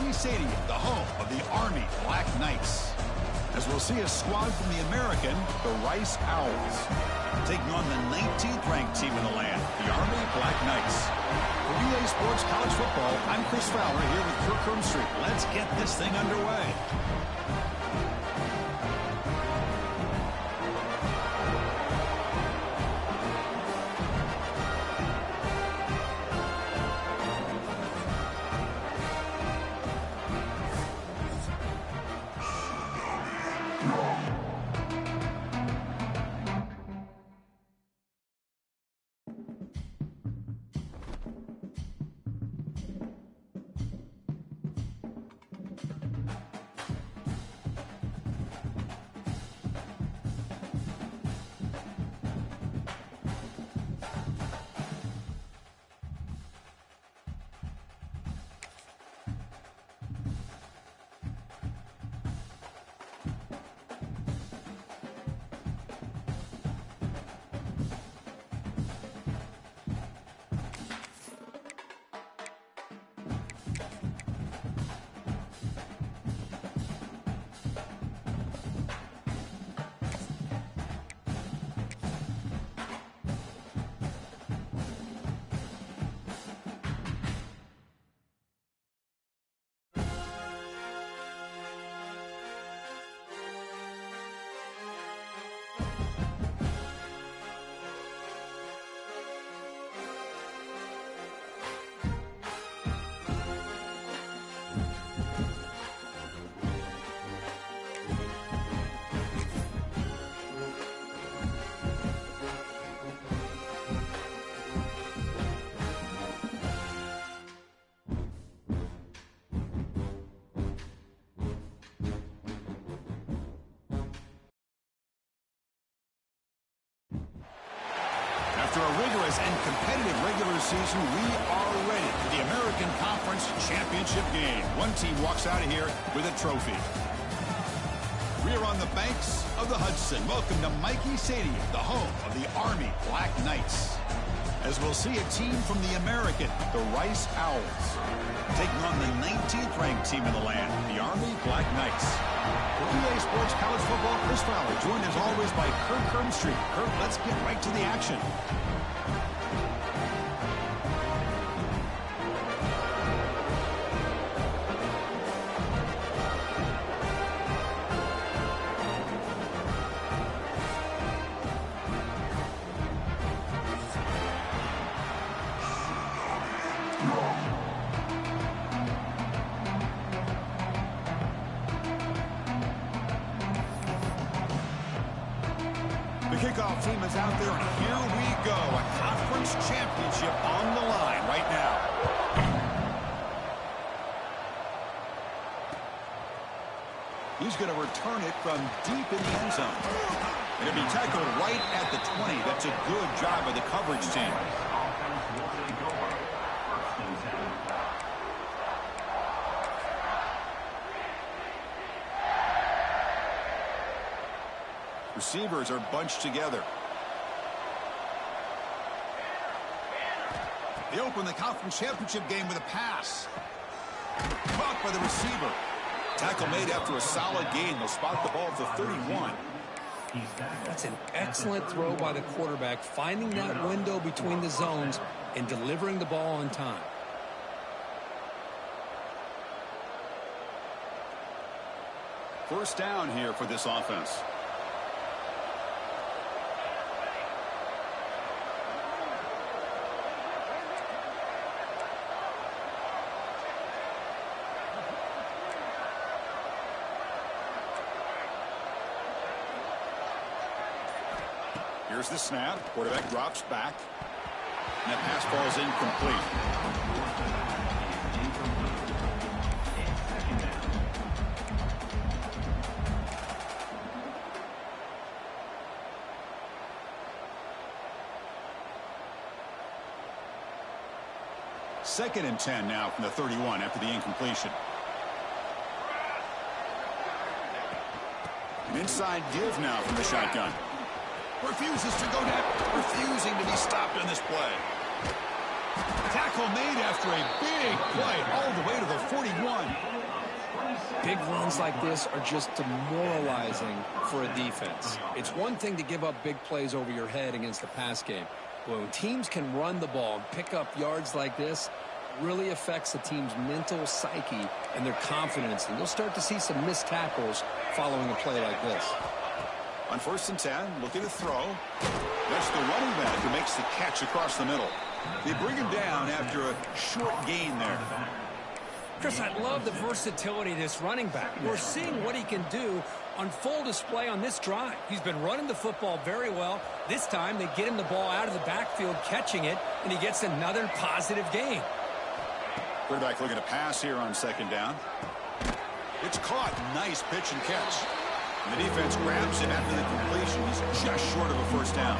Mikey Stadium, the home of the Army Black Knights. As we'll see a squad from the American, the Rice Owls, taking on the 19th ranked team in the land, the Army Black Knights. For EA Sports College Football, I'm Chris Fowler here with Kirk Hermstreet. Let's get this thing underway. After a rigorous and competitive regular season, we are ready for the American Conference Championship game. One team walks out of here with a trophy. We are on the banks of the Hudson. Welcome to Mikey Stadium, the home of the Army Black Knights. As we'll see a team from the American, the Rice Owls, taking on the 19th ranked team in the land, the Army Black Knights. For EA Sports College Football, Chris Fowler, joined as always by Kirk Hermstreet. Kirk, let's get right to the action. The kickoff team is out there, and here we go. A conference championship on the line right now. He's going to return it from deep in the end zone. It'll be tackled right at the 20. That's a good job by the coverage team. Receivers are bunched together. They open the conference championship game with a pass. Caught by the receiver. Tackle made after a solid gain. They'll spot the ball at the 31. That's an excellent throw by the quarterback, finding that window between the zones and delivering the ball on time. First down here for this offense. Here's the snap. Quarterback drops back. And that pass falls incomplete. Second and 10 now from the 31 after the incompletion. An inside give now from the shotgun. Refuses to go down. Refusing to be stopped on this play. Tackle made after a big play all the way to the 41. Big runs like this are just demoralizing for a defense. It's one thing to give up big plays over your head against the pass game. But when teams can run the ball and pick up yards like this, it really affects the team's mental psyche and their confidence. And you'll start to see some missed tackles following a play like this. On 1st and 10, looking to throw. That's the running back who makes the catch across the middle. They bring him down after a short gain there. Chris, I love the versatility of this running back. We're seeing what he can do on full display on this drive. He's been running the football very well. This time, they get him the ball out of the backfield, catching it, and he gets another positive gain. Quarterback looking to pass here on 2nd down. It's caught. Nice pitch and catch. And the defense grabs him after the completion. He's just short of a 1st down.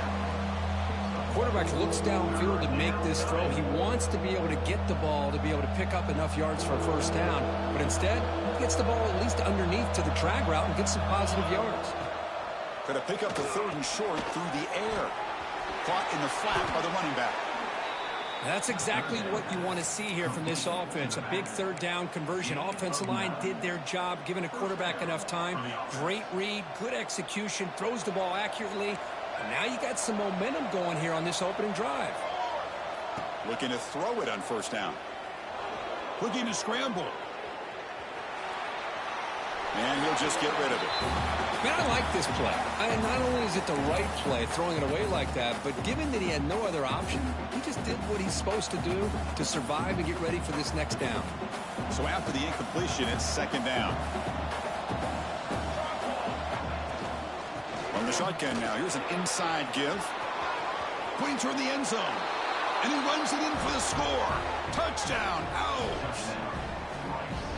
Quarterback looks downfield to make this throw. He wants to be able to get the ball to be able to pick up enough yards for a 1st down. But instead, he gets the ball at least underneath to the drag route and gets some positive yards. Going to pick up the 3rd and short through the air. Caught in the flat by the running back. That's exactly what you want to see here from this offense. A big 3rd down conversion. Offensive line did their job, giving a quarterback enough time. Great read, good execution, throws the ball accurately. And now you got some momentum going here on this opening drive. Looking to throw it on 1st down. Looking to scramble. And he'll just get rid of it. Man, I like this play. Not only is it the right play, throwing it away like that, but given that he had no other option, he just did what he's supposed to do to survive and get ready for this next down. So after the incompletion, it's 2nd down. On the shotgun now, here's an inside give. Pointing toward the end zone. And he runs it in for the score. Touchdown. Ouch.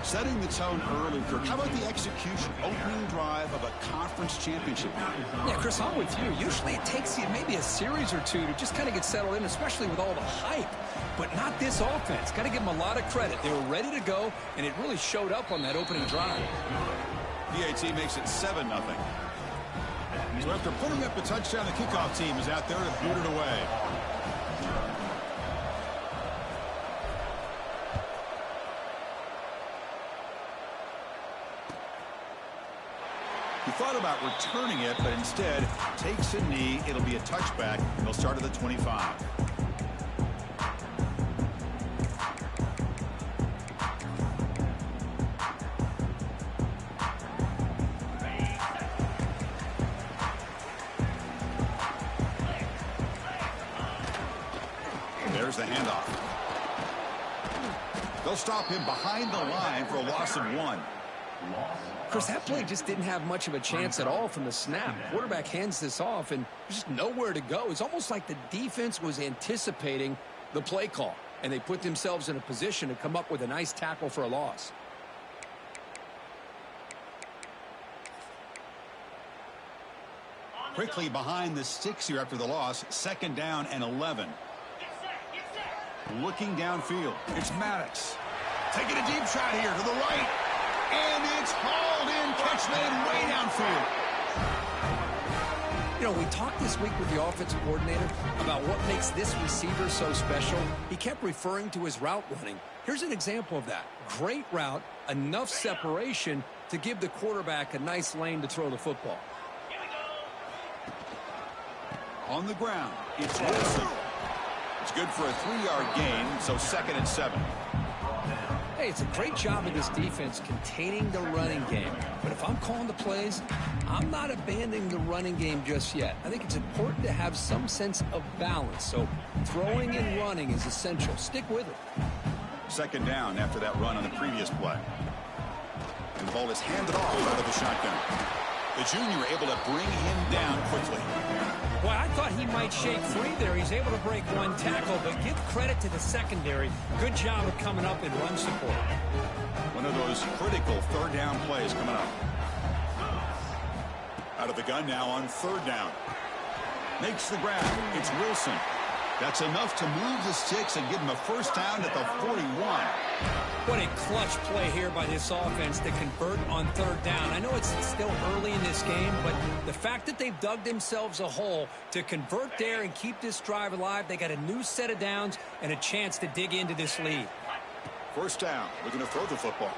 Setting the tone early, Kirk. How about the execution, opening drive of a conference championship game? Yeah, Chris, I'm with you. Usually it takes you maybe a series or two to just kind of get settled in, especially with all the hype. But not this offense. Got to give them a lot of credit. They were ready to go, and it really showed up on that opening drive. PAT makes it 7-0. So after putting up a touchdown, the kickoff team is out there to boot it away. He thought about returning it, but instead takes a knee. It'll be a touchback. They'll start at the 25. There's the handoff. They'll stop him behind the line for a loss of 1. Chris, that play just didn't have much of a chance at all from the snap. Quarterback hands this off, and there's just nowhere to go. It's almost like the defense was anticipating the play call, and they put themselves in a position to come up with a nice tackle for a loss. Quickly behind the sticks here after the loss. 2nd down and 11. Looking downfield. It's Maddox. Taking a deep shot here to the right. And it's hauled in. Catch made way downfield. You know, we talked this week with the offensive coordinator about what makes this receiver so special. He kept referring to his route running. Here's an example of that. Great route, enough separation to give the quarterback a nice lane to throw the football. On the ground, it's Wilson. It's good for a 3-yard gain, so 2nd and 7. Hey, it's a great job of this defense containing the running game. But if I'm calling the plays, I'm not abandoning the running game just yet. I think it's important to have some sense of balance. So throwing and running is essential. Stick with it. 2nd down after that run on the previous play. And the ball is handed off out of the shotgun. The junior able to bring him down quickly. Boy, I thought he might shake free there. He's able to break one tackle, but give credit to the secondary. Good job of coming up in run support. One of those critical 3rd down plays coming up. Out of the gun now on 3rd down. Makes the grab. It's Wilson. That's enough to move the sticks and give him a 1st down at the 41. What a clutch play here by this offense to convert on 3rd down. I know it's still early in this game, but the fact that they've dug themselves a hole to convert there and keep this drive alive, they got a new set of downs and a chance to dig into this lead. 1st down. Looking to throw the football.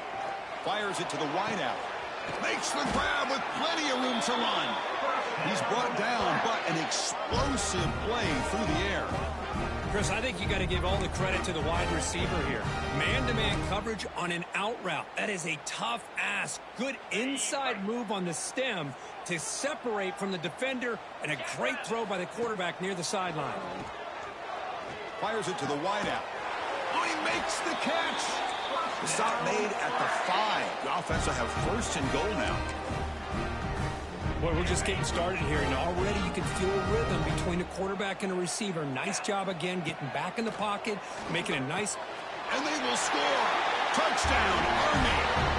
Fires it to the wideout. Makes the grab with plenty of room to run. He's brought down, but an explosive play through the air. Chris, I think you got to give all the credit to the wide receiver here. Man-to-man coverage on an out route. That is a tough ask. Good inside move on the stem to separate from the defender, and a great throw by the quarterback near the sideline. Fires it to the wideout. Oh, he makes the catch. The stop made at the 5. The offense will have first and goal now. Boy, we're just getting started here, and already you can feel a rhythm between a quarterback and a receiver. Nice job again getting back in the pocket, making a nice... And they will score. Touchdown, Army.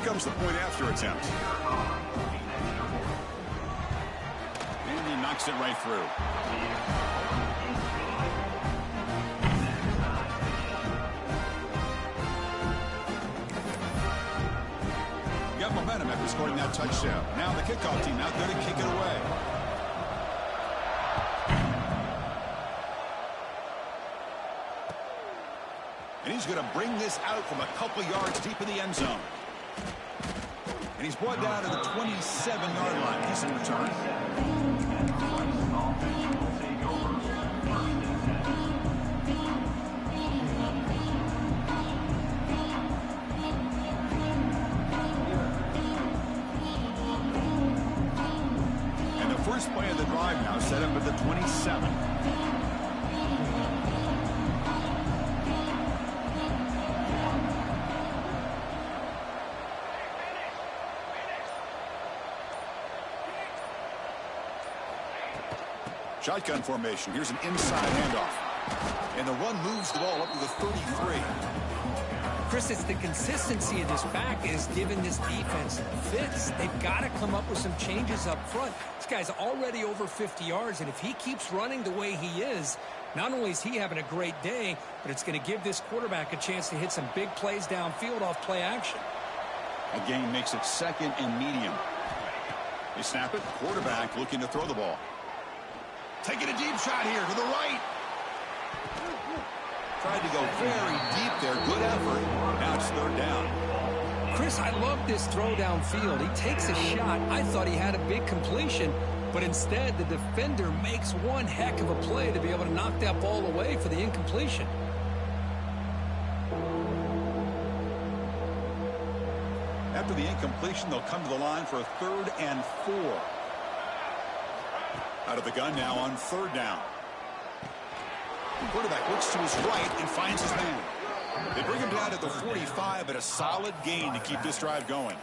Comes the point after attempt. And he knocks it right through. Got momentum after scoring that touchdown. Now the kickoff team out there to kick it away. And he's going to bring this out from a couple yards deep in the end zone. And he's brought down to the 27-yard line. Decent return. And the first play of the drive now set up at the 27. Shotgun formation. Here's an inside handoff. And the run moves the ball up to the 33. Chris, it's the consistency of this back is giving this defense fits. They've got to come up with some changes up front. This guy's already over 50 yards, and if he keeps running the way he is, not only is he having a great day, but it's going to give this quarterback a chance to hit some big plays downfield off play action. A gain makes it second and medium. They snap it. Quarterback looking to throw the ball. Taking a deep shot here to the right. Tried to go very deep there. Good effort. Now it's third down. Chris, I love this throw downfield. He takes a shot. I thought he had a big completion, but instead the defender makes one heck of a play to be able to knock that ball away for the incompletion. After the incompletion, they'll come to the line for a 3rd and 4. Out of the gun now on 3rd down. The quarterback looks to his right and finds his man. They bring him down at the 45, but a solid gain to keep this drive going.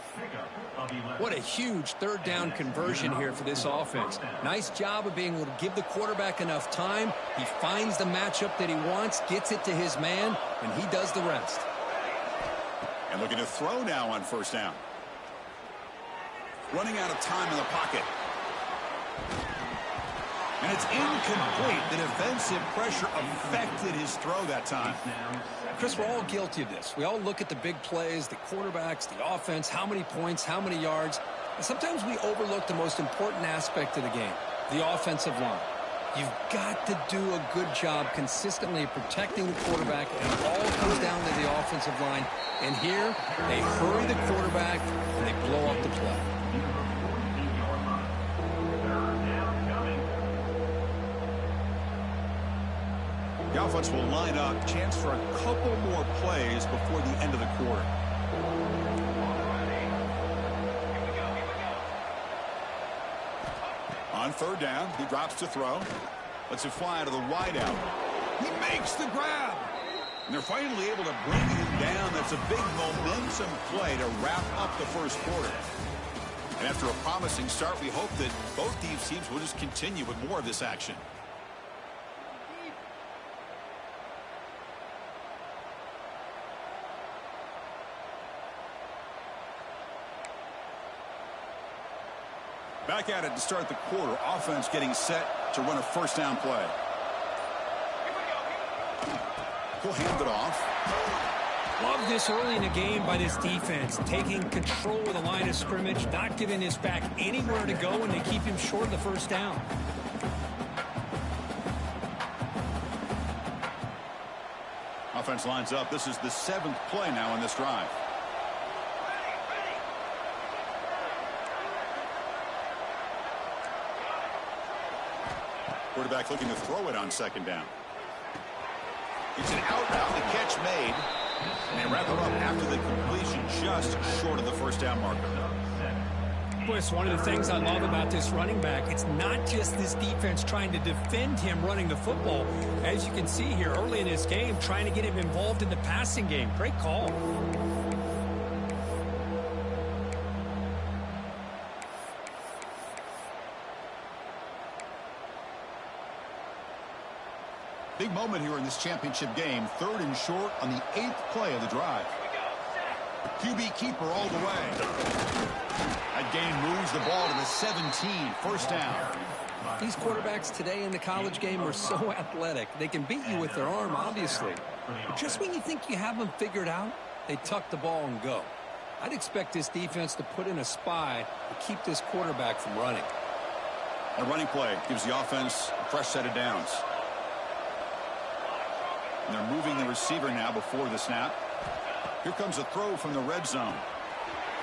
What a huge 3rd down conversion here for this offense. Nice job of being able to give the quarterback enough time. He finds the matchup that he wants, gets it to his man, and he does the rest. And looking to throw now on 1st down. Running out of time in the pocket. And it's incomplete. The defensive pressure affected his throw that time. Chris, we're all guilty of this. We all look at the big plays, the quarterbacks, the offense, how many points, how many yards. And sometimes we overlook the most important aspect of the game, the offensive line. You've got to do a good job consistently protecting the quarterback, and it all comes down to the offensive line. And here, they hurry the quarterback, and they blow up the play. The offense will line up, chance for a couple more plays before the end of the quarter. On 3rd down, he drops to throw. Lets it fly to the wideout. He makes the grab. And they're finally able to bring him down. That's a big momentum play to wrap up the first quarter. And after a promising start, we hope that both these teams will just continue with more of this action. Back at it to start the quarter. Offense getting set to run a 1st down play. will hand it off. Love this early in the game by this defense, taking control of the line of scrimmage, not giving this back anywhere to go, and they keep him short of the first down. Offense lines up. This is the 7th play now in this drive. Quarterback looking to throw it on 2nd down. It's an out route. The catch made. And they wrap it up after the completion, just short of the first down marker. Boy, it's one of the things I love about this running back. It's not just this defense trying to defend him running the football. As you can see here early in this game, trying to get him involved in the passing game. Great call. Big moment here in this championship game. 3rd and short on the 8th play of the drive. QB keeper all the way. That gain moves the ball to the 17. First down. These quarterbacks today in the college game are so athletic. They can beat you with their arm, obviously. But just when you think you have them figured out, they tuck the ball and go. I'd expect this defense to put in a spy to keep this quarterback from running. A running play gives the offense a fresh set of downs. And they're moving the receiver now before the snap. Here comes a throw from the red zone.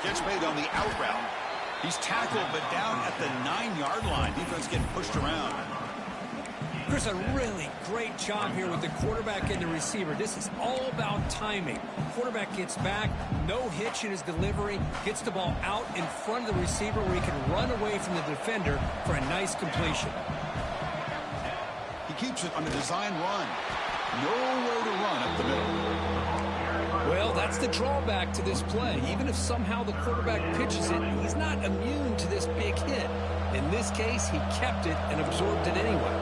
Catch made on the out route. He's tackled but down at the 9-yard line. Defense getting pushed around. Chris, a really great job here with the quarterback and the receiver. This is all about timing. Quarterback gets back, no hitch in his delivery, gets the ball out in front of the receiver where he can run away from the defender for a nice completion. He keeps it on a design run. Nowhere to run up the middle. Well, that's the drawback to this play. Even if somehow the quarterback pitches it, he's not immune to this big hit. In this case, he kept it and absorbed it anyway.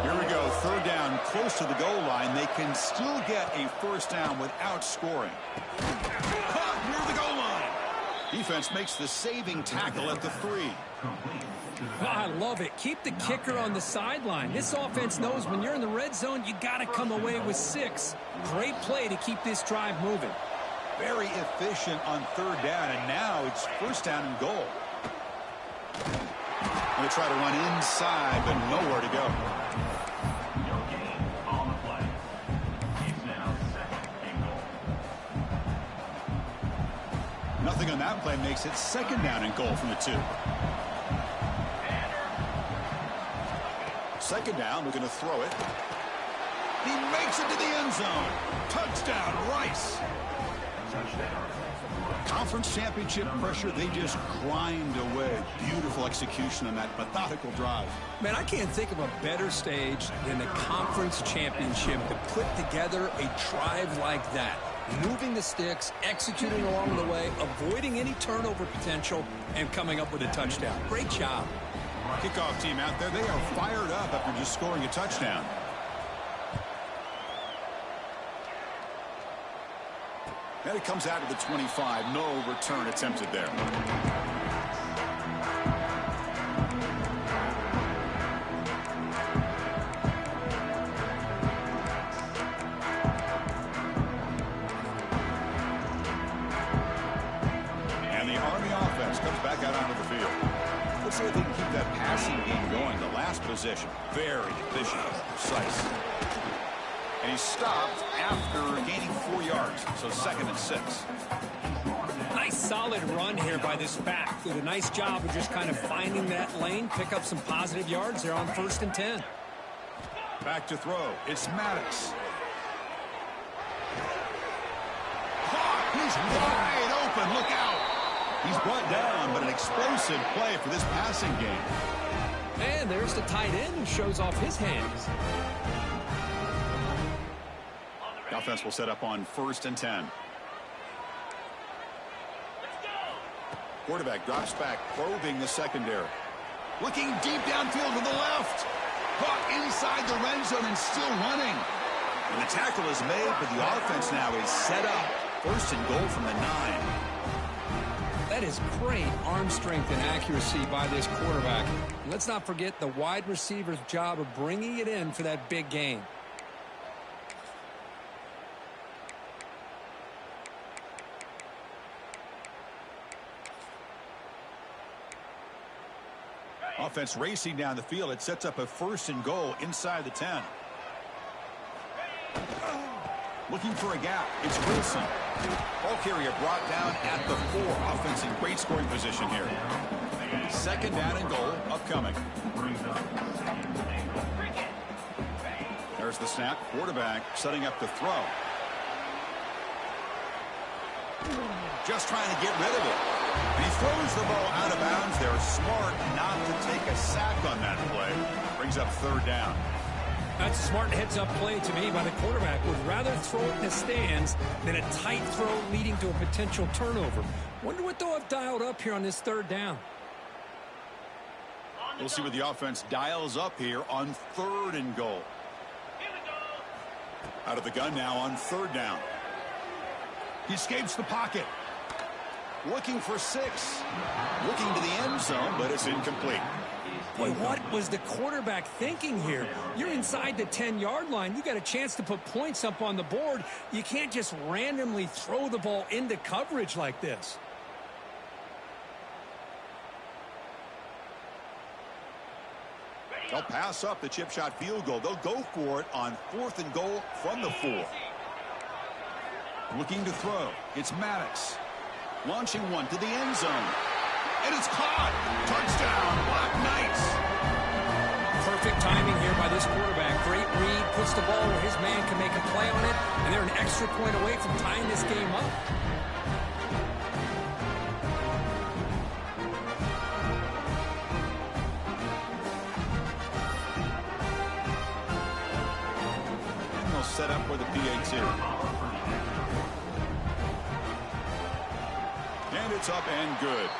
Here we go. 3rd down, close to the goal line. They can still get a first down without scoring. Caught near the goal line. Defense makes the saving tackle at the 3. I love it. Keep the kicker on the sideline. This offense knows when you're in the red zone, you got to come away with 6. Great play to keep this drive moving. Very efficient on 3rd down, and now it's first down and goal. Going to try to run inside, but nowhere to go. Nothing on that play makes it 2nd down and goal from the 2. 2nd down, looking to throw it. He makes it to the end zone. Touchdown, Rice. Conference championship pressure, they just grind away. Beautiful execution on that methodical drive. Man, I can't think of a better stage than the conference championship to put together a drive like that. Moving the sticks, executing along the way, avoiding any turnover potential, and coming up with a touchdown. Great job. Kickoff team out there, they are fired up after just scoring a touchdown. And it comes out of the 25. No return attempted there. And the Army offense comes back out onto the field. Let's see if they can keep that passing game going. The last possession, very efficient, precise. And he stopped after gaining 4 yards, so 2nd and 6. Nice solid run here by this back. Did a nice job of just kind of finding that lane, pick up some positive yards there on 1st and 10. Back to throw. It's Maddox. Caught. He's wide open. Look out. He's brought down, but an explosive play for this passing game. And there's the tight end who shows off his hands. The offense will set up on 1st and 10. Quarterback drops back, probing the secondary. Looking deep downfield to the left. Caught inside the red zone and still running. And the tackle is made, but the offense now is set up. 1st and goal from the 9. That is great arm strength and accuracy by this quarterback. Let's not forget the wide receiver's job of bringing it in for that big gain. Offense racing down the field. It sets up a 1st and goal inside the 10. Looking for a gap. It's Wilson. Ball carrier brought down at the 4. Offense in great scoring position here. 2nd down and goal upcoming. There's the snap. Quarterback setting up the throw. Just trying to get rid of it. And he throws the ball out of bounds. They're smart not to take a sack on that play. Brings up 3rd down. That's a smart heads-up play to me by the quarterback. Would rather throw it in the stands than a tight throw leading to a potential turnover. Wonder what they'll have dialed up here on this 3rd down. We'll see what the offense dials up here on 3rd and goal. Out of the gun now on 3rd down. He escapes the pocket. Looking for 6. Looking to the end zone, but it's incomplete. Boy, what was the quarterback thinking here? You're inside the 10-yard line. You got a chance to put points up on the board. You can't just randomly throw the ball into coverage like this. They'll pass up the chip shot field goal. They'll go for it on 4th and goal from the 4. Looking to throw. It's Maddox. Launching one to the end zone. And it's caught. Touchdown, Black Knights. Perfect timing here by this quarterback. Great read. Puts the ball where his man can make a play on it. And they're an extra point away from tying this game up. Set up for the PAT. And it's up and good.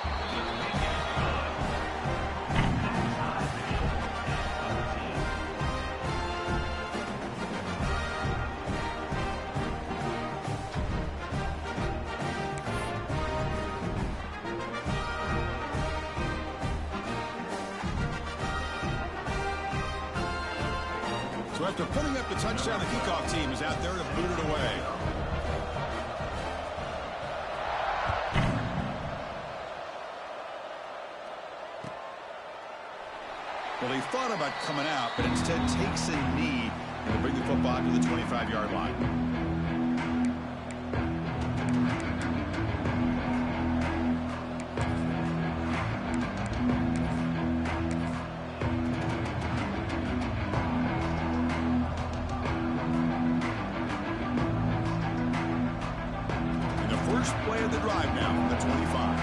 So after putting up the touchdown, the kickoff team is out there to boot it away. Well, he thought about coming out, but instead takes a knee and will bring the football to the 25-yard line. First play of the drive now from the 25.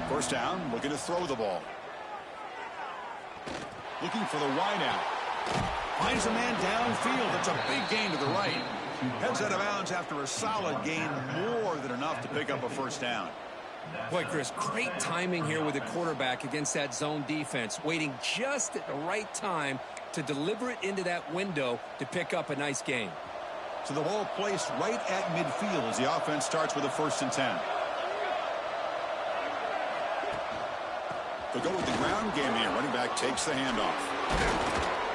First down, looking to throw the ball. Looking for the wideout. Finds a man downfield. It's a big gain to the right. Heads out of bounds after a solid gain, more than enough to pick up a 1st down. Boy, Chris, great timing here with the quarterback against that zone defense, waiting just at the right time to deliver it into that window to pick up a nice gain. So the ball placed right at midfield as the offense starts with a 1st and 10. They'll go with the ground game here. Running back takes the handoff.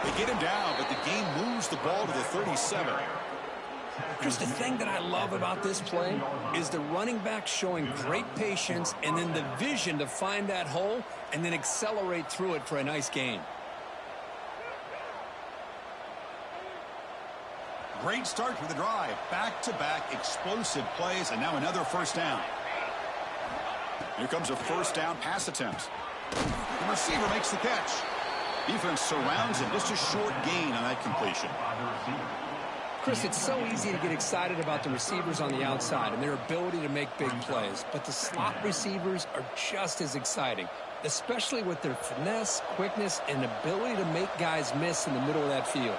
They get him down, but the game moves the ball to the 37. Chris, the thing that I love about this play is the running back showing great patience and then the vision to find that hole and then accelerate through it for a nice gain. Great start for the drive. Back-to-back explosive plays, and now another 1st down. Here comes a 1st down pass attempt. The receiver makes the catch. Defense surrounds him. Just a short gain on that completion. Chris, it's so easy to get excited about the receivers on the outside and their ability to make big plays, but the slot receivers are just as exciting, especially with their finesse, quickness, and ability to make guys miss in the middle of that field.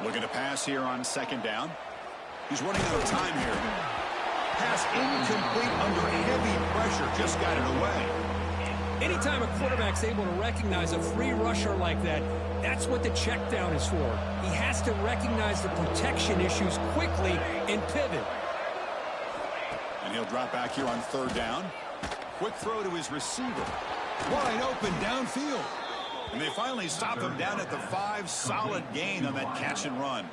Looking to pass here on 2nd down. He's running out of time here. Pass incomplete under heavy pressure. Just got it away. Anytime a quarterback's able to recognize a free rusher like that, that's what the check down is for. He has to recognize the protection issues quickly and pivot. And he'll drop back here on 3rd down. Quick throw to his receiver. Wide open downfield. And they finally stop him down at the 5. Solid gain on that catch and run.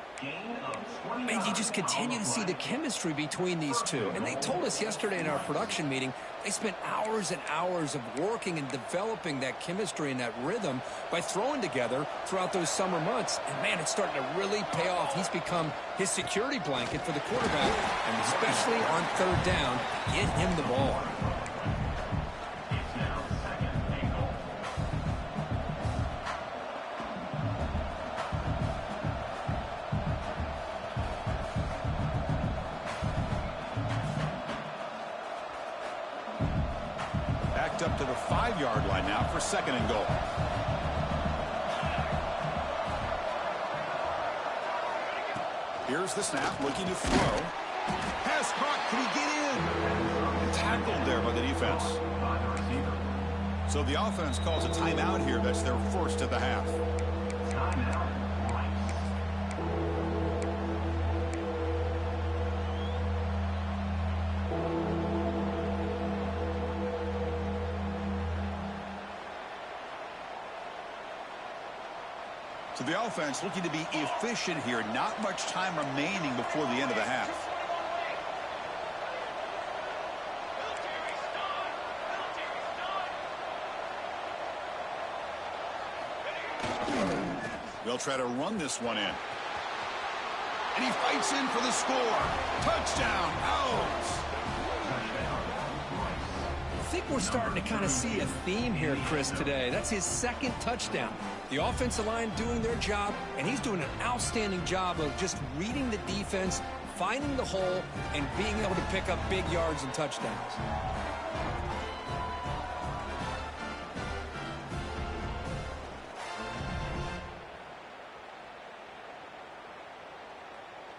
And you just continue to see the chemistry between these two. And they told us yesterday in our production meeting, they spent hours and hours of working and developing that chemistry and that rhythm by throwing together throughout those summer months. And, man, it's starting to really pay off. He's become his security blanket for the quarterback, and especially on third down, get him the ball. Up to the 5-yard line now for 2nd and goal. Here's the snap, looking to throw. Pass caught. Can he get in? And tackled there by the defense. So the offense calls a timeout here. That's their first of the half. So the offense looking to be efficient here. Not much time remaining before the end of the half. They'll try to run this one in. And he fights in for the score. Touchdown, out. I think we're starting to kind of see a theme here, Chris, today. That's his 2nd touchdown. The offensive line doing their job, and he's doing an outstanding job of just reading the defense, finding the hole, and being able to pick up big yards and touchdowns.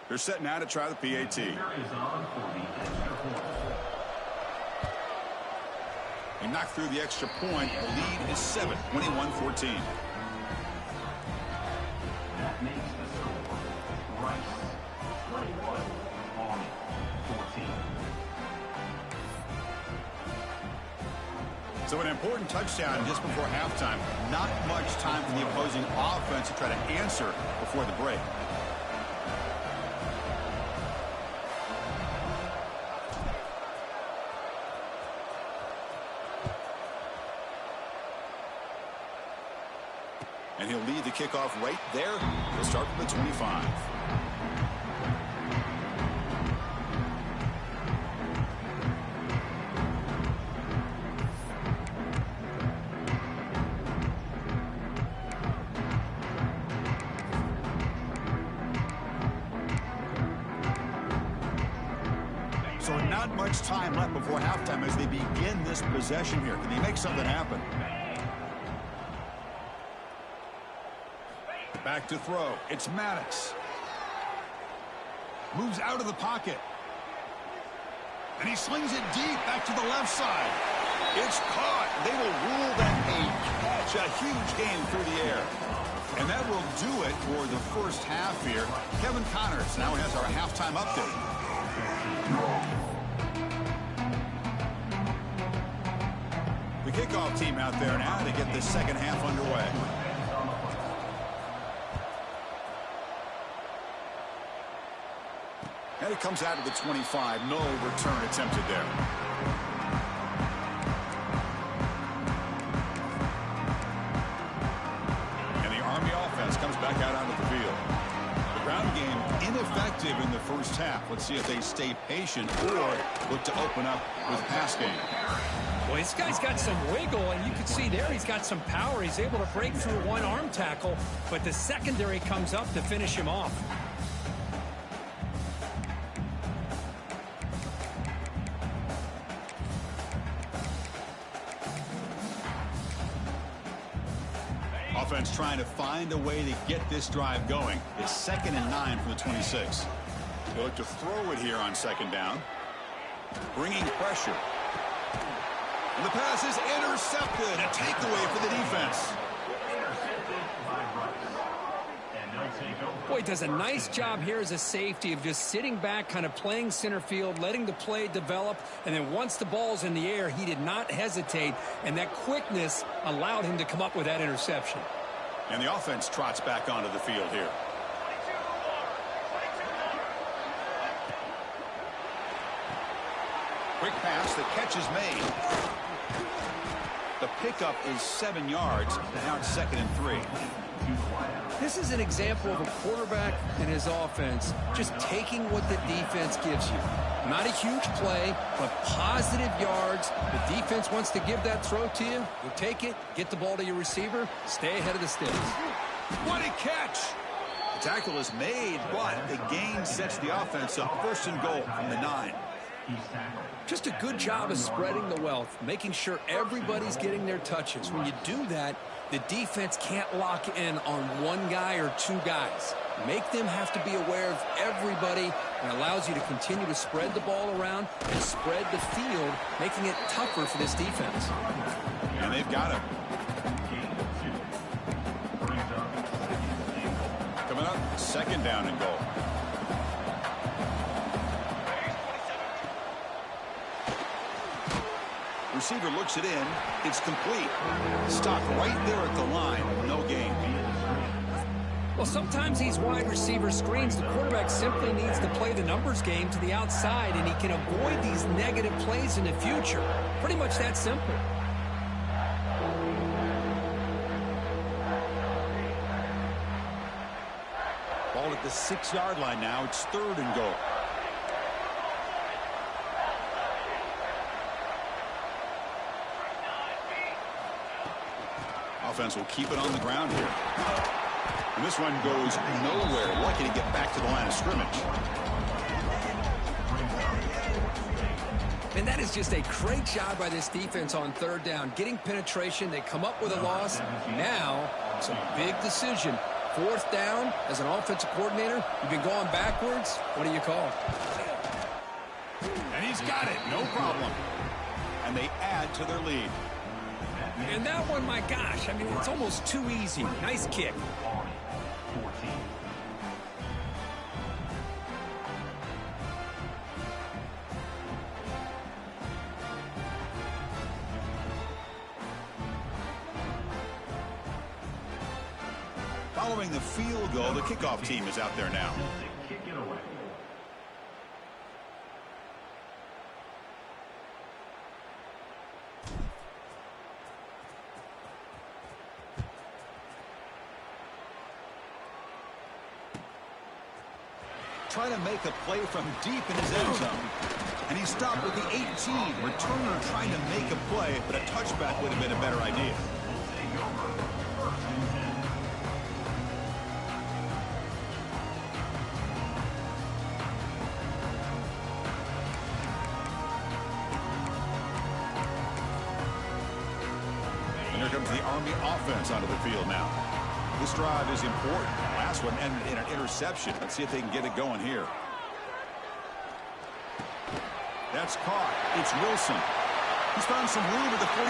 They're set now to try the PAT. He knocked through the extra point. The lead is 7, 21-14. That makes the score Rice 21, Army 14. So an important touchdown just before halftime. Not much time for the opposing offense to try to answer before the break. And he'll lead the kickoff right there. He'll start from the 25. So not much time left before halftime as they begin this possession here. Can they make something happen? Back to throw. It's Maddox. Moves out of the pocket. And he slings it deep back to the left side. It's caught. They will rule that a catch. A huge gain through the air. And that will do it for the first half here. Kevin Connors now has our halftime update. The kickoff team out there now to get the second half underway. And it comes out of the 25. No return attempted there. And the Army offense comes back out onto the field. The ground game ineffective in the first half. Let's see if they stay patient or look to open up with pass game. Well, this guy's got some wiggle, and you can see there he's got some power. He's able to break through one arm tackle, but the secondary comes up to finish him off. Offense trying to find a way to get this drive going. It's 2nd and 9 from the 26. They look to throw it here on 2nd down. Bringing pressure. And the pass is intercepted. A takeaway for the defense. Boy, does a nice job here as a safety of just sitting back, kind of playing center field, letting the play develop, and then once the ball's in the air, he did not hesitate, and that quickness allowed him to come up with that interception. And the offense trots back onto the field here. Quick pass, the catch is made. The pickup is 7 yards. Now it's 2nd and 3. This is an example of a quarterback and his offense just taking what the defense gives you. Not a huge play, but positive yards. The defense wants to give that throw to you. You take it, get the ball to your receiver, stay ahead of the sticks. What a catch! The tackle is made, but the gain sets the offense up. 1st and goal from the 9. Just a good job of spreading the wealth, making sure everybody's getting their touches. When you do that, the defense can't lock in on one guy or 2 guys. Make them have to be aware of everybody, and allows you to continue to spread the ball around and spread the field, making it tougher for this defense. And they've got him. Coming up, 2nd down and goal. Receiver looks it in. It's complete. Stopped right there at the line. No gain. Well, sometimes these wide receiver screens, the quarterback simply needs to play the numbers game to the outside, and he can avoid these negative plays in the future. Pretty much that simple. Ball at the 6-yard line now. It's 3rd and goal. Offense will keep it on the ground here. And this one goes nowhere. Lucky to get back to the line of scrimmage. And that is just a great job by this defense on 3rd down. Getting penetration, they come up with a loss. Now, it's a big decision. 4th down, as an offensive coordinator, you've been going backwards. What do you call? And he's got it. No problem. And they add to their lead. And that one, my gosh, I mean, it's almost too easy. Nice kick. Following the field goal, the kickoff team is out there now. Trying to make a play from deep in his end zone. And he stopped with the 18. Returner trying to make a play, but a touchback would have been a better idea. And here comes the Army offense onto the field now. This drive is important. Last one ended in an interception. Let's see if they can get it going here. That's caught. It's Wilson. He's found some room at the 45.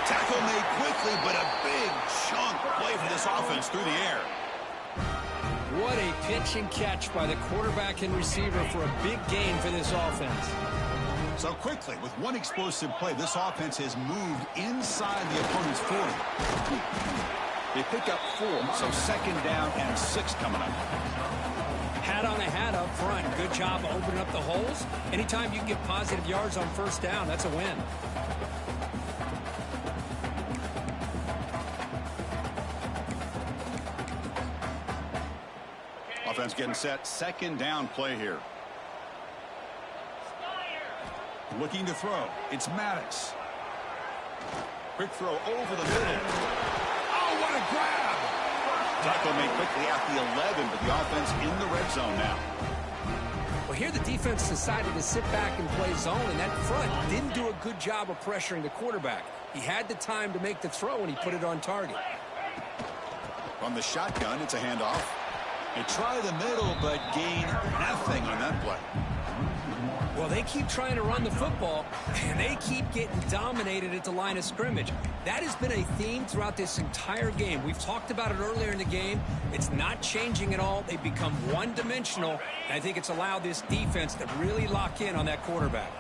Tackle made quickly, but a big chunk play for this offense through the air. What a pitch and catch by the quarterback and receiver for a big gain for this offense. So quickly, with one explosive play, this offense has moved inside the opponent's 40. They pick up 4, so 2nd down and 6 coming up. Hat on a hat up front. Good job opening up the holes. Anytime you can get positive yards on 1st down, that's a win. Offense getting set. 2nd down play here. Looking to throw. It's Maddox. Quick throw over the middle. Oh, what a grab! Tackle made quickly at the 11, but the offense in the red zone now. Well, here the defense decided to sit back and play zone, and that front didn't do a good job of pressuring the quarterback. He had the time to make the throw, and he put it on target. From the shotgun, it's a handoff. They try the middle, but gain nothing on that play. Well, they keep trying to run the football, and they keep getting dominated at the line of scrimmage. That has been a theme throughout this entire game. We've talked about it earlier in the game. It's not changing at all. They've become one-dimensional, and I think it's allowed this defense to really lock in on that quarterback.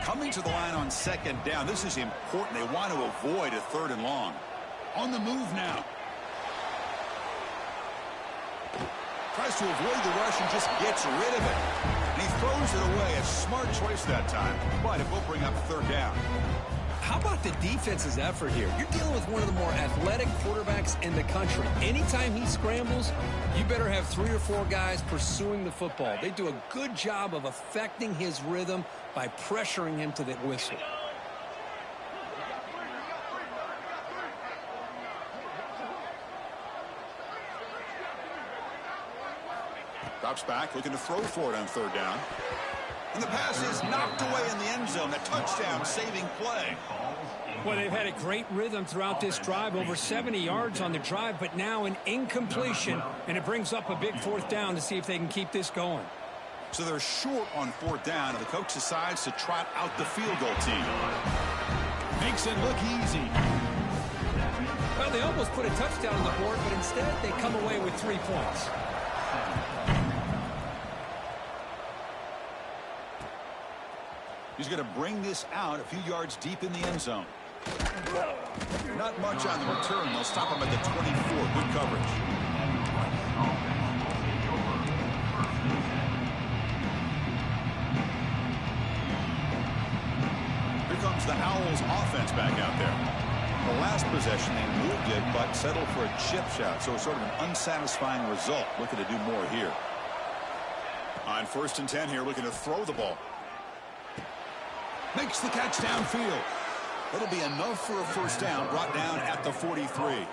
Coming to the line on second down, this is important. They want to avoid a 3rd and long. On the move now. Tries to avoid the rush and just gets rid of it. And he throws it away. A smart choice that time. But it will bring up 3rd down. How about the defense's effort here? You're dealing with one of the more athletic quarterbacks in the country. Anytime he scrambles, you better have 3 or 4 guys pursuing the football. They do a good job of affecting his rhythm by pressuring him to the whistle. Drops back, looking to throw for it on 3rd down. And the pass is knocked away in the end zone. A touchdown-saving play. Well, they've had a great rhythm throughout this drive, over 70 yards on the drive, but now an incompletion, and it brings up a big 4th down to see if they can keep this going. So they're short on 4th down, and the coach decides to trot out the field goal team. Makes it look easy. Well, they almost put a touchdown on the board, but instead they come away with 3 points. He's going to bring this out a few yards deep in the end zone. Not much on the return. They'll stop him at the 24. Good coverage. Here comes the Owls offense back out there. The last possession, they moved it, but settled for a chip shot. So sort of an unsatisfying result. Looking to do more here. On 1st and 10 here, looking to throw the ball. Makes the catch downfield. That'll be enough for a 1st down, brought down at the 43.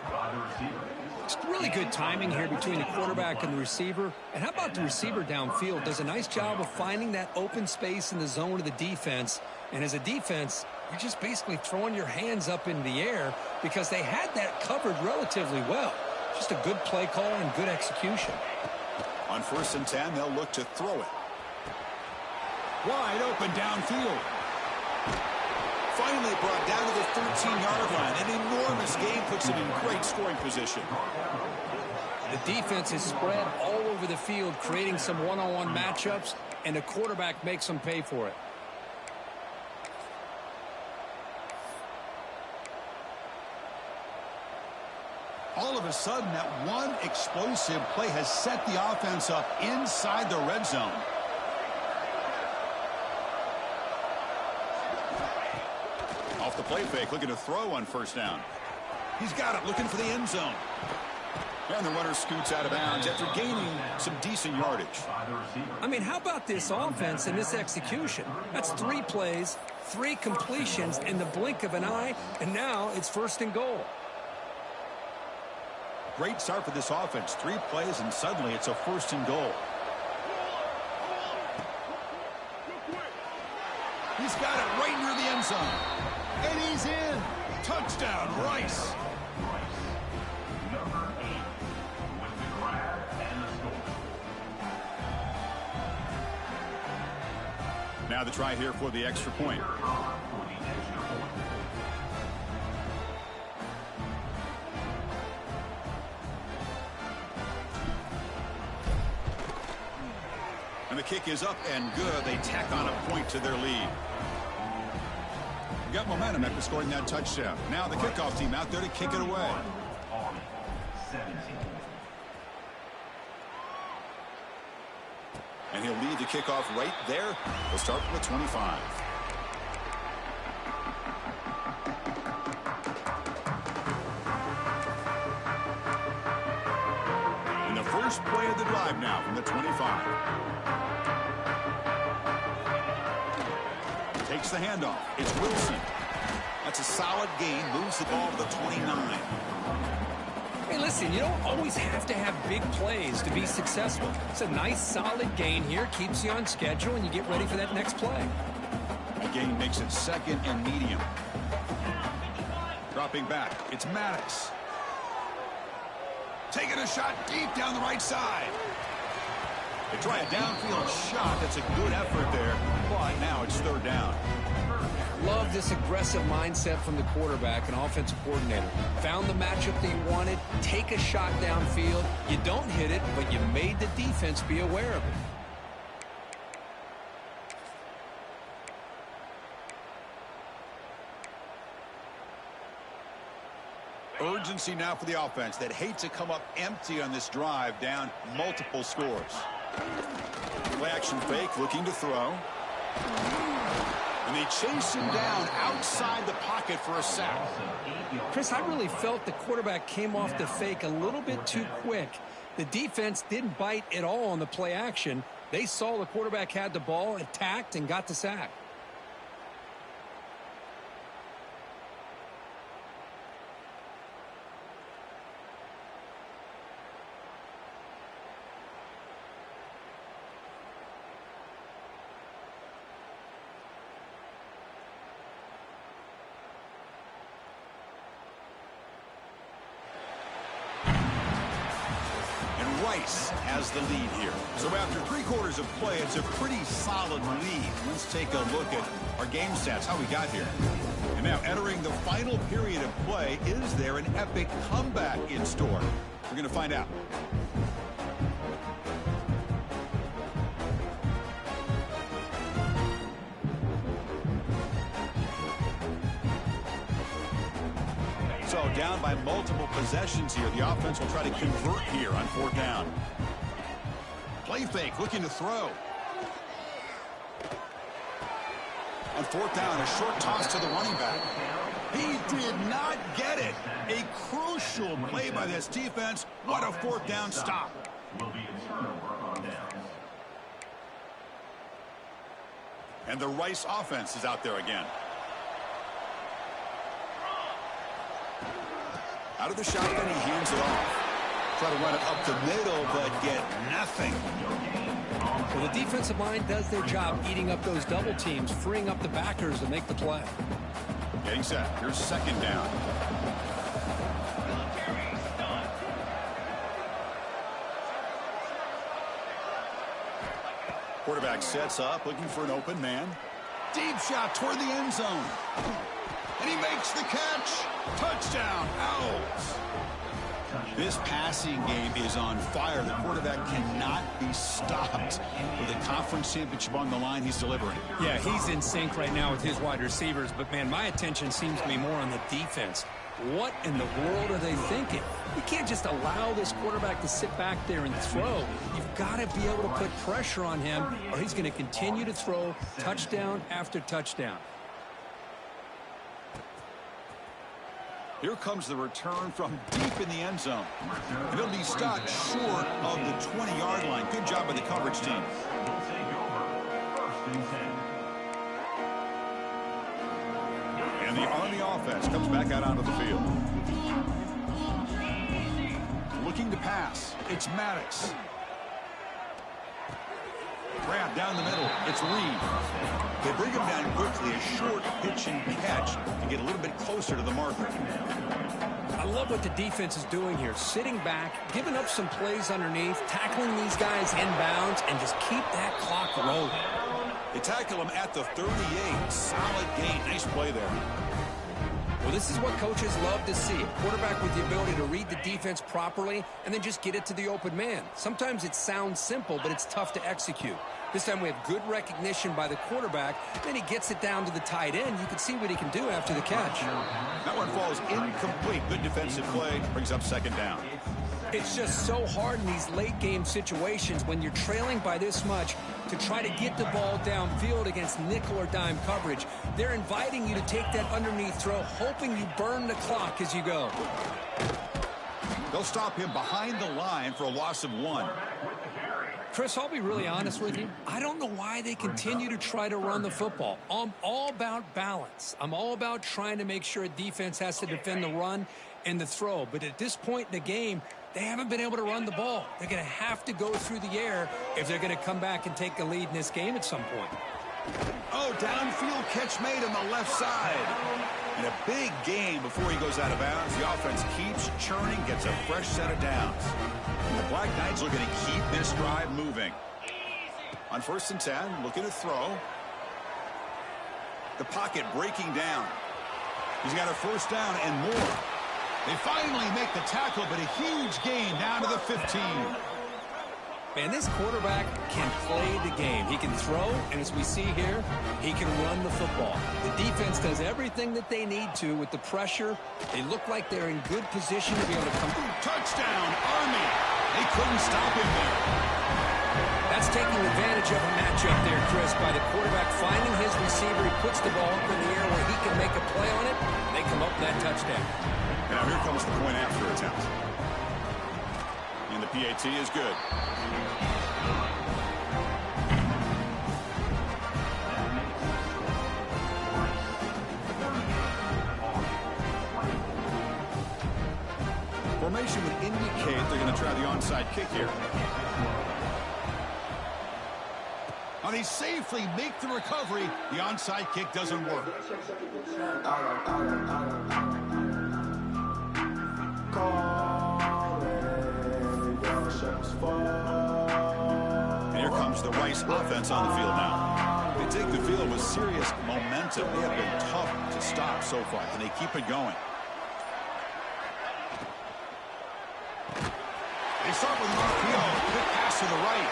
It's really good timing here between the quarterback and the receiver. And how about the receiver downfield? Does a nice job of finding that open space in the zone of the defense. And as a defense, you're just basically throwing your hands up in the air because they had that covered relatively well. Just a good play call and good execution. On 1st and 10, they'll look to throw it. Wide open downfield. Finally brought down to the 13-yard line. An enormous gain puts him in great scoring position. The defense is spread all over the field, creating some one-on-one matchups, and the quarterback makes them pay for it. All of a sudden, that one explosive play has set the offense up inside the red zone. Off the play fake, looking to throw on 1st down. He's got it, looking for the end zone. And the runner scoots out of bounds after gaining some decent yardage. I mean, how about this offense and this execution? That's 3 plays, 3 completions in the blink of an eye, and now it's 1st and goal. Great start for this offense. 3 plays, and suddenly it's a 1st and goal. He's got it right near the end zone. And he's in. Touchdown, Rice. Number 8 with the grab and the score. Now the try here for the extra point. And the kick is up and good. They tack on a point to their lead. Got momentum after scoring that touchdown. Now the kickoff team out there to kick it away. And he'll lead the kickoff right there. We'll start from the 25. And the first play of the drive now from the 25. Takes the handoff. It's Wilson. That's a solid gain. Moves the ball to the 29. Hey, listen, you don't always have to have big plays to be successful. It's a nice, solid gain here. Keeps you on schedule, and you get ready for that next play. The gain makes it 2nd and medium. Dropping back. It's Maddox. Taking a shot deep down the right side. They try a downfield shot. That's a good effort there, but now it's third down. Love this aggressive mindset from the quarterback and offensive coordinator. Found the matchup that you wanted, take a shot downfield. You don't hit it, but you made the defense be aware of it. Urgency now for the offense that hate to come up empty on this drive, down multiple scores. Play action fake, looking to throw. And they chase him down outside the pocket for a sack. Chris, I really felt the quarterback came off the fake a little bit too quick. The defense didn't bite at all on the play action. They saw the quarterback had the ball, attacked, and got the sack. Rice has the lead here. So after 3/4 of play, it's a pretty solid lead. Let's take a look at our game stats, how we got here. And now entering the final period of play, is there an epic comeback in store? We're going to find out. So down by multiple possessions here. The offense will try to convert here on fourth down. Play fake, looking to throw. On fourth down, a short toss to the running back. He did not get it. A crucial play by this defense. What a fourth down stop. And the Rice offense is out there again. Out of the shotgun, he hands it off. Try to run it up the middle, but get nothing. Well, the defensive line does their job eating up those double teams, freeing up the backers to make the play. Getting set. Here's second down. Quarterback sets up, looking for an open man. Deep shot toward the end zone. And he makes the catch. Touchdown, Owls. This passing game is on fire. The quarterback cannot be stopped. With the conference championship on the line, he's delivering. Yeah, he's in sync right now with his wide receivers. But, man, my attention seems to be more on the defense. What in the world are they thinking? You can't just allow this quarterback to sit back there and throw. You've got to be able to put pressure on him, or he's going to continue to throw touchdown after touchdown. Here comes the return from deep in the end zone. And he'll be stopped short of the 20-yard line. Good job by the coverage team. And the Army offense comes back out onto the field. Looking to pass. It's Maddox. Grab down the middle. It's Reed. They bring him down quickly. A short pitch and catch to get a little bit closer to the marker. I love what the defense is doing here. Sitting back, giving up some plays underneath, tackling these guys inbounds, and just keep that clock rolling. They tackle him at the 38. Solid gain. Nice play there. Well, this is what coaches love to see. A quarterback with the ability to read the defense properly and then just get it to the open man. Sometimes it sounds simple, but it's tough to execute. This time we have good recognition by the quarterback. Then he gets it down to the tight end. You can see what he can do after the catch. That one falls incomplete. Good defensive play. Brings up second down. It's just so hard in these late game situations when you're trailing by this much to try to get the ball downfield against nickel or dime coverage. They're inviting you to take that underneath throw, hoping you burn the clock as you go. They'll stop him behind the line for a loss of 1. Chris, I'll be really honest with you. I don't know why they continue to try to run the football. I'm all about balance. I'm all about trying to make sure a defense has to defend the run and the throw. But at this point in the game, they haven't been able to run the ball. They're going to have to go through the air if they're going to come back and take a lead in this game at some point. Oh, downfield catch made on the left side. And a big gain before he goes out of bounds. The offense keeps churning, gets a fresh set of downs. And the Black Knights are going to keep this drive moving. On 1st and 10, looking to throw. The pocket breaking down. He's got a 1st down and more. They finally make the tackle, but a huge gain down to the 15. Man, this quarterback can play the game. He can throw, and as we see here, he can run the football. The defense does everything that they need to with the pressure. They look like they're in good position to be able to come. Touchdown, Army. They couldn't stop him there. That's taking advantage of a matchup there, Chris, by the quarterback finding his receiver. He puts the ball up in the air where he can make a play on it. They come up with that touchdown. Now here comes the point after attempt. And the PAT is good. Formation would indicate they're going to try the onside kick here. Now they safely make the recovery. The onside kick doesn't work. And here comes the Rice offense on the field now. They take the field with serious momentum. They have been tough to stop so far, and they keep it going. They start with an RPO. Quick pass to the right.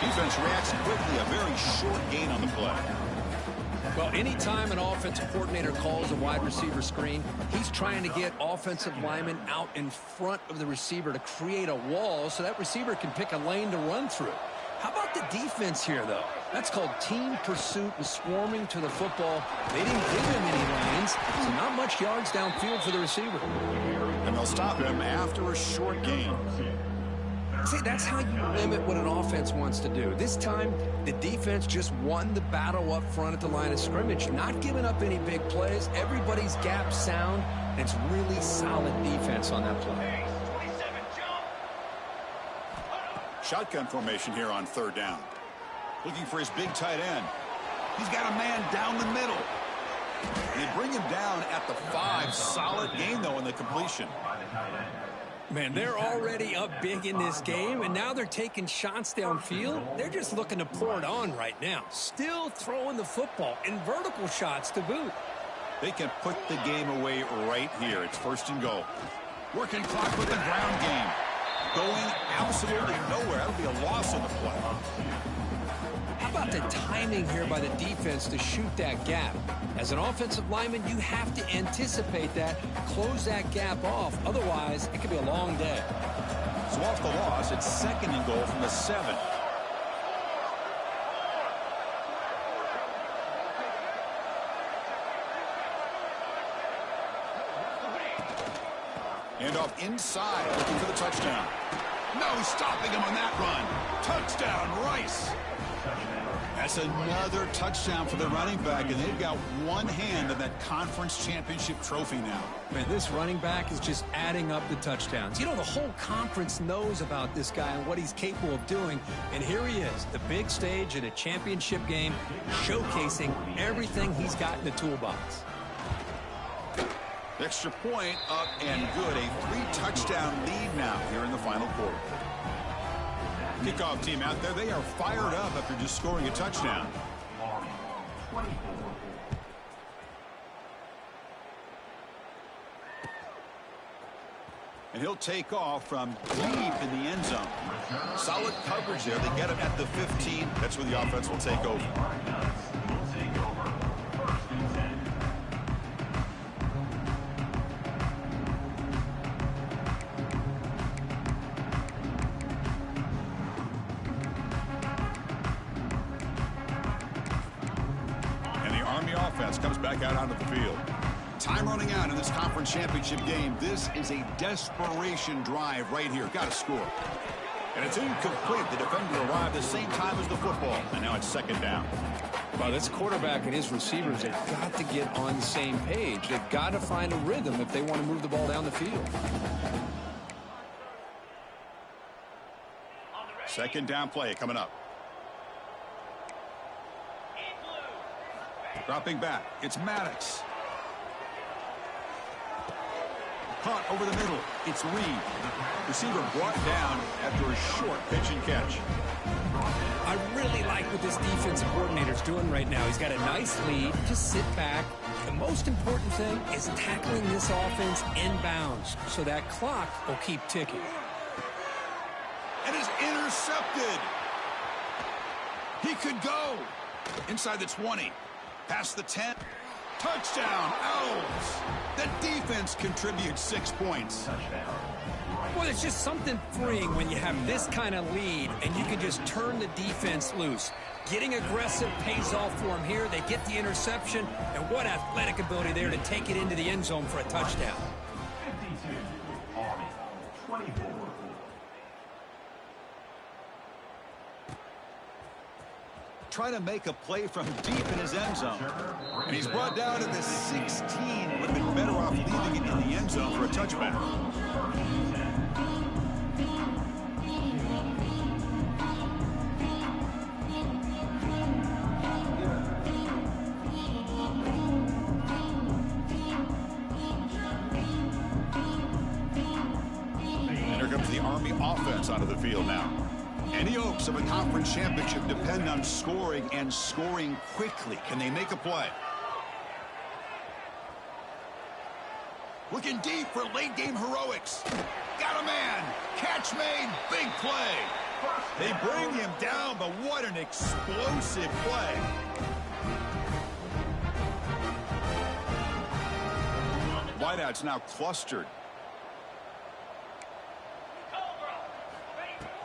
Defense reacts quickly. A very short gain on the play. Well, anytime an offensive coordinator calls a wide receiver screen, he's trying to get offensive linemen out in front of the receiver to create a wall so that receiver can pick a lane to run through. How about the defense here, though? That's called team pursuit and swarming to the football. They didn't give him any lanes, so not much yards downfield for the receiver. And they'll stop him after a short gain. See, that's how you limit what an offense wants to do. This time, the defense just won the battle up front at the line of scrimmage, not giving up any big plays. Everybody's gap sound, and it's really solid defense on that play. Shotgun formation here on 3rd down. Looking for his big tight end. He's got a man down the middle. And they bring him down at the 5. Solid gain, though, in the completion. Man, they're already up big in this game, and now they're taking shots downfield. They're just looking to pour it on right now. Still throwing the football, and vertical shots to boot. They can put the game away right here. It's 1st and goal. Working clock with the ground game. Going absolutely nowhere. That'll be a loss in the play. How about the timing here by the defense to shoot that gap? As an offensive lineman, you have to anticipate that, close that gap off. Otherwise, it could be a long day. So off the loss, it's 2nd and goal from the 7. And off inside, looking for the touchdown. No stopping him on that run. Touchdown, Rice. That's another touchdown for the running back, and they've got one hand on that conference championship trophy now. Man, this running back is just adding up the touchdowns. You know, the whole conference knows about this guy and what he's capable of doing, and here he is, the big stage at a championship game, showcasing everything he's got in the toolbox. Extra point up and good. A 3-touchdown lead now here in the final quarter. Kickoff team out there. They are fired up after just scoring a touchdown. And he'll take off from deep in the end zone. Solid coverage there. They get him at the 15. That's where the offense will take over. Comes back out onto the field. Time running out in this conference championship game. This is a desperation drive right here. Got to score. And it's incomplete. The defender arrived the same time as the football. And now it's 2nd down. Well, this quarterback and his receivers have got to get on the same page. They've got to find a rhythm if they want to move the ball down the field. 2nd down play coming up. Dropping back, it's Maddox. caught over the middle. It's Reed. Receiver brought down after a short pitch and catch. I really like what this defensive coordinator's doing right now. He's got a nice lead. Just sit back. The most important thing is tackling this offense inbounds so that clock will keep ticking. And is intercepted. He could go. Inside the 20. Past the 10. Touchdown, Owls. The defense contributes 6 points. Well, there's just something freeing when you have this kind of lead and you can just turn the defense loose. Getting aggressive pays off for them here. They get the interception, and what athletic ability there to take it into the end zone for a touchdown. 52, Army, 24. Trying to make a play from deep in his end zone. And he's brought down to the 16. Would have been better off leaving it in the end zone for a touchback. And here comes the Army offense onto the field now. Any hopes of a conference championship depend on scoring and scoring quickly. Can they make a play? Looking deep for late game heroics. Got a man. Catch made. Big play. They bring him down, but what an explosive play. Wideouts now clustered.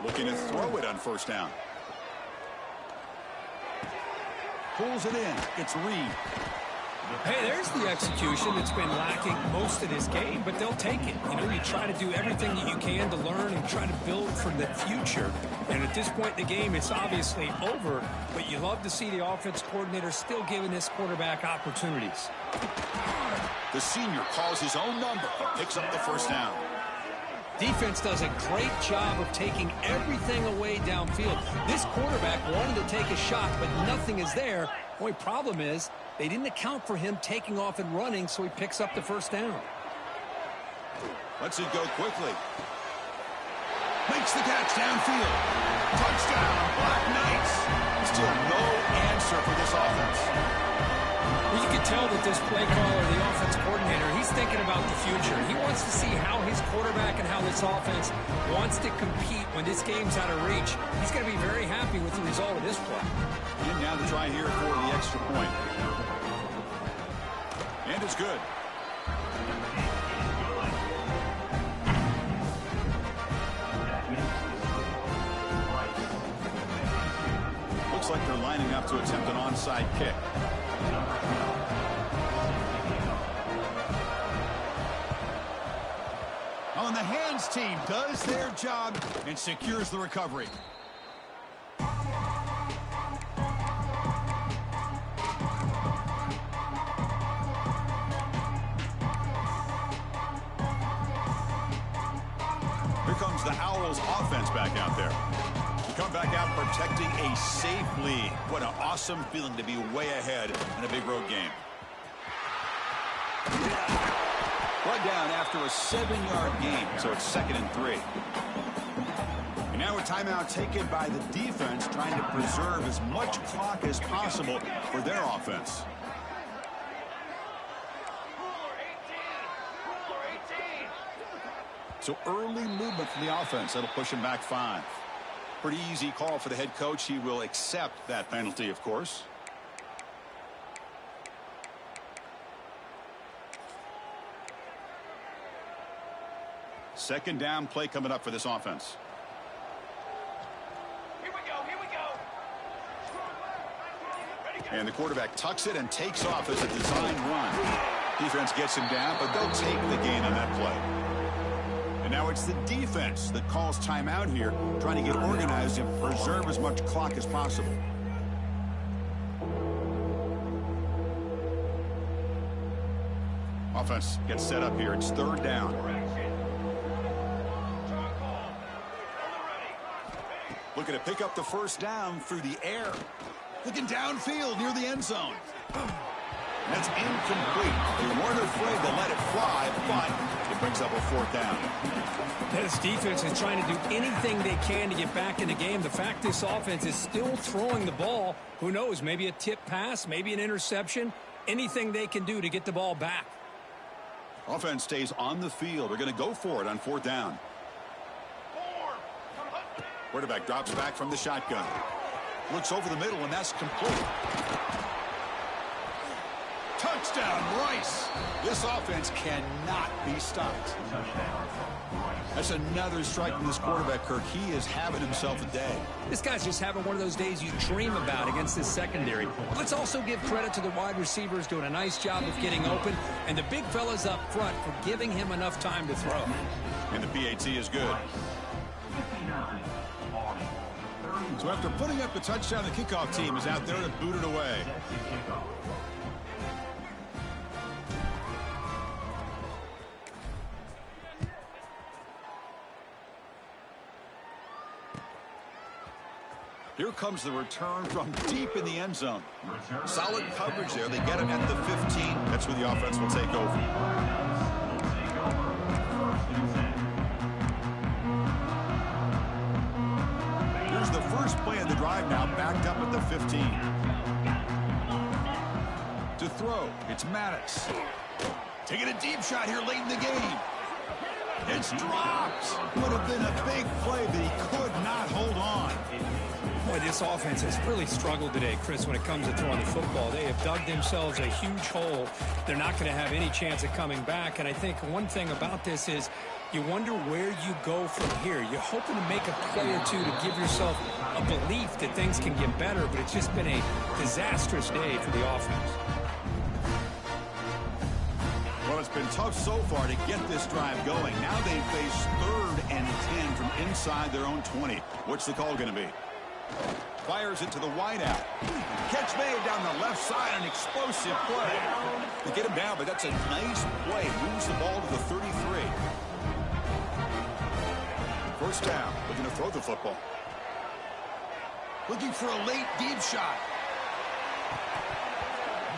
Looking to throw it on first down. Pulls it in. It's Reed. Hey, there's the execution that's been lacking most of this game, but they'll take it. You know, you try to do everything that you can to learn and try to build for the future. And at this point in the game, it's obviously over, but you love to see the offense coordinator still giving this quarterback opportunities. The senior calls his own number, picks up the first down. Defense does a great job of taking everything away downfield. This quarterback wanted to take a shot, but nothing is there. Only problem is they didn't account for him taking off and running, so he picks up the first down. Lets it go quickly. Makes the catch downfield. Touchdown, Black Knights. Still no answer for this offense. Well, you can tell that this play caller, the offense coordinator, he's thinking about the future. He wants to see how his quarterback and how this offense wants to compete when this game's out of reach. He's going to be very happy with the result of this play. And now to try here for the extra point. And it's good. Looks like they're lining up to attempt an onside kick. On the hands team does their job and secures the recovery. Here comes the Owls offense back out there. To come back out protecting a safe lead. What an awesome feeling to be way ahead in a big road game. Brought down after a 7-yard gain, so it's 2nd and 3. And now a timeout taken by the defense, trying to preserve as much clock as possible for their offense. So early movement from the offense. That'll push him back 5. Pretty easy call for the head coach. He will accept that penalty, of course. Second down play coming up for this offense. Here we go. And the quarterback tucks it and takes off as a design run. Defense gets him down, but they'll take the gain on that play. And now it's the defense that calls timeout here, trying to get organized and preserve as much clock as possible. Offense gets set up here. It's 3rd down. Looking to pick up the first down through the air. Looking downfield near the end zone. That's incomplete. They weren't afraid to let it fly, but it brings up a 4th down. This defense is trying to do anything they can to get back in the game. The fact this offense is still throwing the ball, who knows, maybe a tip pass, maybe an interception, anything they can do to get the ball back. Offense stays on the field. They're going to go for it on 4th down. Quarterback drops back from the shotgun. Looks over the middle, and that's complete. Touchdown, Rice. This offense cannot be stopped. That's another strike from this quarterback, Kirk. He is having himself a day. This guy's just having one of those days you dream about against this secondary. Let's also give credit to the wide receivers doing a nice job of getting open, and the big fellas up front for giving him enough time to throw. And the PAT is good. So after putting up the touchdown, the kickoff team is out there to boot it away. Here comes the return from deep in the end zone. Solid coverage there. They get him at the 15. That's where the offense will take over. Here's the first play of the drive now, backed up at the 15. To throw, it's Maddox. Taking a deep shot here late in the game. It's dropped. Would have been a big play, but he could not hold on. Boy, this offense has really struggled today, Chris, when it comes to throwing the football. They have dug themselves a huge hole. They're not going to have any chance of coming back. And I think one thing about this is you wonder where you go from here. You're hoping to make a play or two to give yourself a belief that things can get better, but it's just been a disastrous day for the offense. Well, it's been tough so far to get this drive going. Now they face 3rd and 10 from inside their own 20. What's the call going to be? Fires it to the wideout. Catch made down the left side, an explosive play. They get him down, but that's a nice play. Moves the ball to the 33. 1st down. Looking to throw the football. Looking for a late deep shot.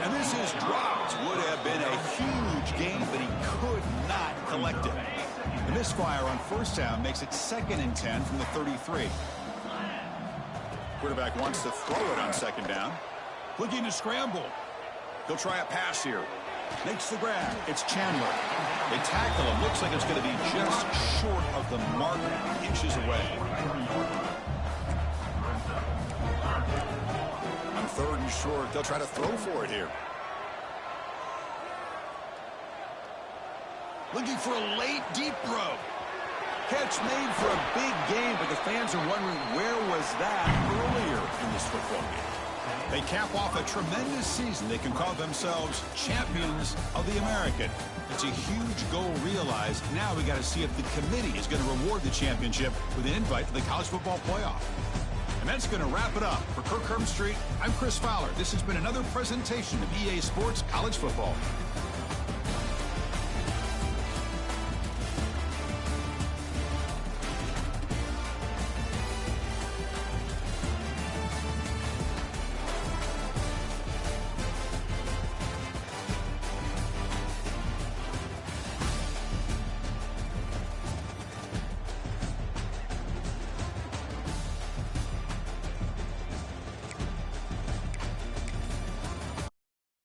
And this is dropped. Would have been a huge gain, but he could not collect it. The misfire on 1st down makes it 2nd and 10 from the 33. Quarterback wants to throw it on 2nd down. Looking to scramble. He'll try a pass here. Makes the grab. It's Chandler. They tackle him. Looks like it's going to be just short of the mark, inches away. On 3rd and short, they'll try to throw for it here. Looking for a late deep throw. Catch made for a big game, but the fans are wondering where was that earlier in this football game. They cap off a tremendous season. They can call themselves champions of the American. It's a huge goal realized. Now we got to see if the committee is going to reward the championship with an invite to the college football playoff. And that's going to wrap it up. For Kirk Herbstreit, I'm Chris Fowler. This has been another presentation of EA Sports College Football.